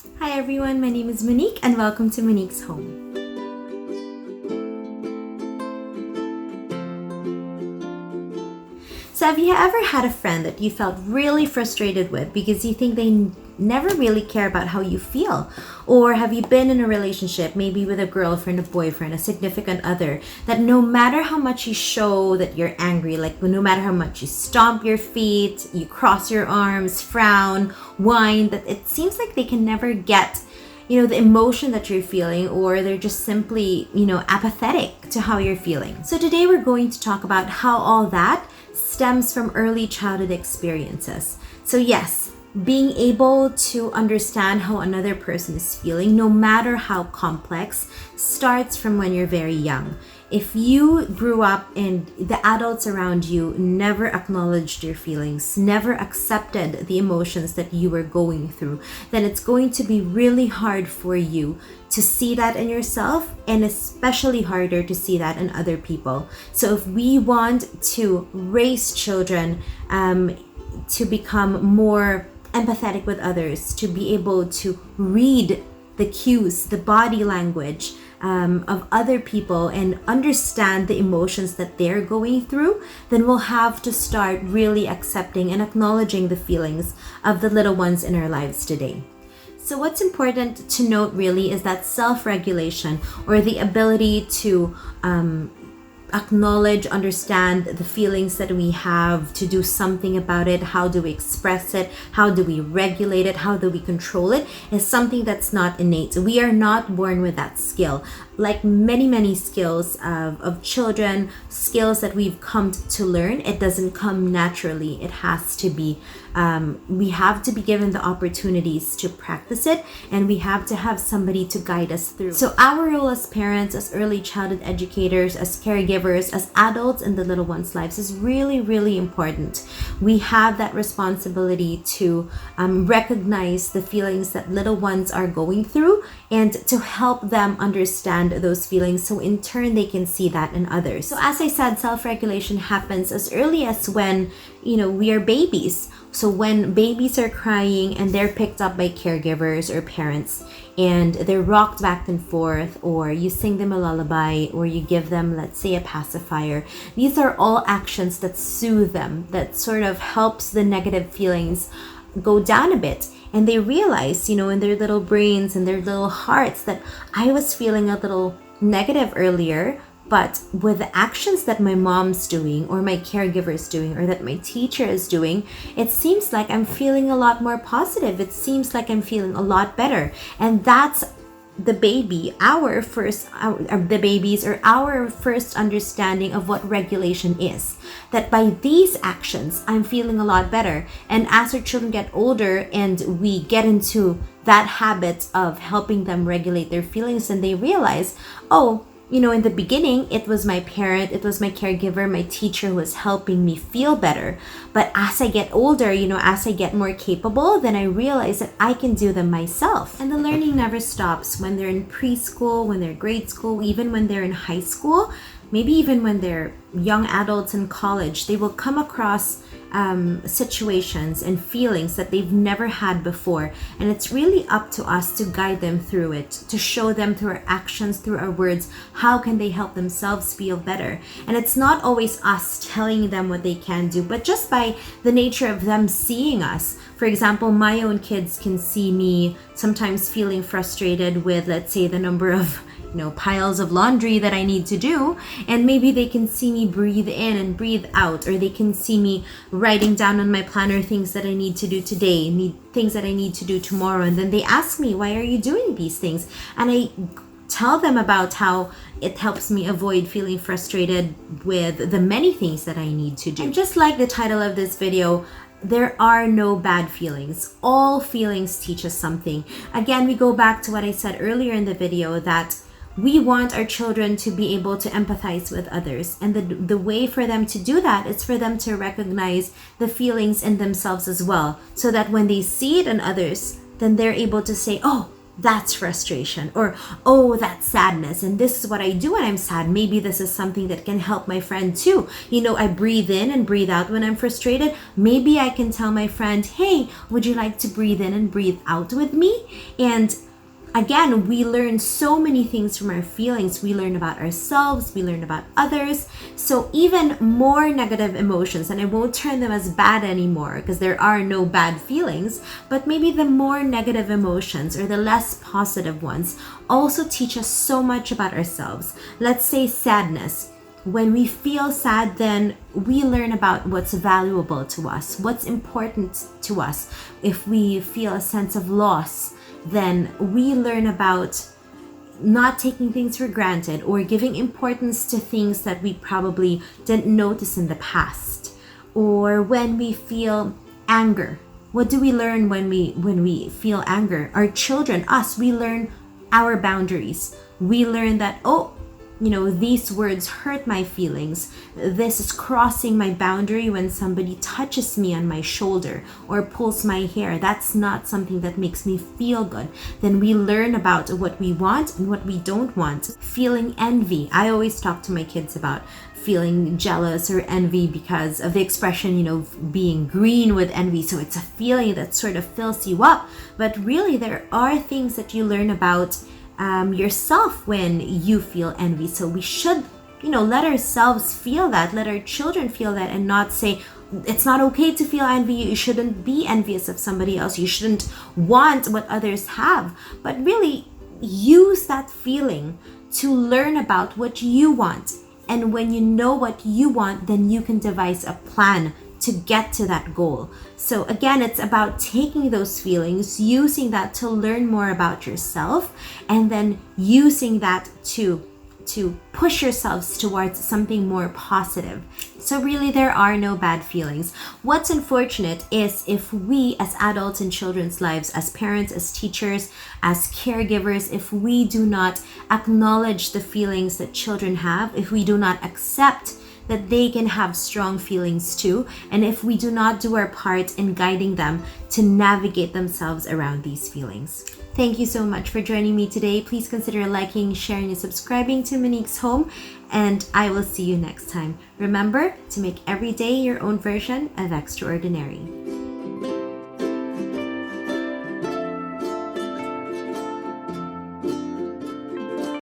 Hi everyone, my name is Monique and welcome to Monique's Home. So have you ever had a friend that you felt really frustrated with because you think they never really care about how you feel? Or have you been in a relationship, maybe with a girlfriend, a boyfriend, a significant other, that no matter how much you show that you're angry, like no matter how much you stomp your feet, you cross your arms, frown, whine, that it seems like they can never get the emotion that you're feeling, or they're just simply, apathetic to how you're feeling. So today we're going to talk about how all that stems from early childhood experiences. So yes, being able to understand how another person is feeling, no matter how complex, starts from when you're very young. If you grew up and the adults around you never acknowledged your feelings, never accepted the emotions that you were going through, then it's going to be really hard for you to see that in yourself, and especially harder to see that in other people. So if we want to raise children to become more empathetic with others, to be able to read the cues, the body language of other people and understand the emotions that they're going through, then we'll have to start really accepting and acknowledging the feelings of the little ones in our lives today. So what's important to note really is that self-regulation, or the ability to acknowledge, understand the feelings that we have, to do something about it, how do we express it, how do we regulate it, how do we control it, is something that's not innate. We are not born with that skill. Like many skills of children, skills that we've come to learn, it doesn't come naturally. It has to be, we have to be given the opportunities to practice it, and we have to have somebody to guide us through. So our role as parents, as early childhood educators, as caregivers, as adults in the little ones' lives is really important. We have that responsibility to recognize the feelings that little ones are going through and to help them understand those feelings, so in turn they can see that in others. So as I said, self-regulation happens as early as when we are babies. So when babies are crying and they're picked up by caregivers or parents and they're rocked back and forth, or you sing them a lullaby, or you give them, let's say, a pacifier, these are all actions that soothe them, that sort of helps the negative feelings go down a bit. And they realize, in their little brains and their little hearts, that I was feeling a little negative earlier, but with the actions that my mom's doing, or my caregiver's doing, or that my teacher is doing, it seems like I'm feeling a lot more positive. It seems like I'm feeling a lot better. And that's the baby's or our first understanding of what regulation is. That by these actions, I'm feeling a lot better. And as our children get older and we get into that habit of helping them regulate their feelings, and they realize, in the beginning, it was my parent, it was my caregiver, my teacher who was helping me feel better. But as I get older, as I get more capable, then I realize that I can do them myself. And the learning never stops when they're in preschool, when they're grade school, even when they're in high school, maybe even when they're young adults in college. They will come across situations and feelings that they've never had before, and it's really up to us to guide them through it, to show them through our actions, through our words, how can they help themselves feel better. And it's not always us telling them what they can do, but just by the nature of them seeing us. For example, my own kids can see me sometimes feeling frustrated with, let's say, the number of piles of laundry that I need to do, and maybe they can see me breathe in and breathe out, or they can see me writing down on my planner things that I need to do today, things that I need to do tomorrow, and then they ask me, why are you doing these things? And I tell them about how it helps me avoid feeling frustrated with the many things that I need to do. And just like the title of this video, there are no bad feelings. All feelings teach us something. Again, we go back to what I said earlier in the video, that we want our children to be able to empathize with others. And the way for them to do that is for them to recognize the feelings in themselves as well, so that when they see it in others, then they're able to say, oh, that's frustration, or oh, that's sadness, and this is what I do when I'm sad. Maybe this is something that can help my friend too. I breathe in and breathe out when I'm frustrated. Maybe I can tell my friend, hey, would you like to breathe in and breathe out with me? And again, we learn so many things from our feelings. We learn about ourselves, we learn about others. So even more negative emotions, and I won't turn them as bad anymore because there are no bad feelings, but maybe the more negative emotions or the less positive ones also teach us so much about ourselves. Let's say sadness. When we feel sad, then we learn about what's valuable to us, what's important to us. If we feel a sense of loss, then we learn about not taking things for granted or giving importance to things that we probably didn't notice in the past. Or when we feel anger, what do we learn when we feel anger? Our children, us, we learn our boundaries. We learn that, these words hurt my feelings. This is crossing my boundary when somebody touches me on my shoulder or pulls my hair. That's not something that makes me feel good. Then we learn about what we want and what we don't want. Feeling envy. I always talk to my kids about feeling jealous or envy because of the expression, being green with envy. So it's a feeling that sort of fills you up. But really, there are things that you learn about yourself when you feel envy. So we should, let ourselves feel that, let our children feel that, and not say it's not okay to feel envy. You shouldn't be envious of somebody else. You shouldn't want what others have. But really use that feeling to learn about what you want. And when you know what you want, then you can devise a plan to get to that goal. So again, it's about taking those feelings, using that to learn more about yourself, and then using that to push yourselves towards something more positive. So really, there are no bad feelings. What's unfortunate is if we as adults in children's lives, as parents, as teachers, as caregivers, if we do not acknowledge the feelings that children have, if we do not accept that they can have strong feelings too, and if we do not do our part in guiding them to navigate themselves around these feelings. Thank you so much for joining me today. Please consider liking, sharing, and subscribing to Monique's Home, and I will see you next time. Remember to make every day your own version of extraordinary.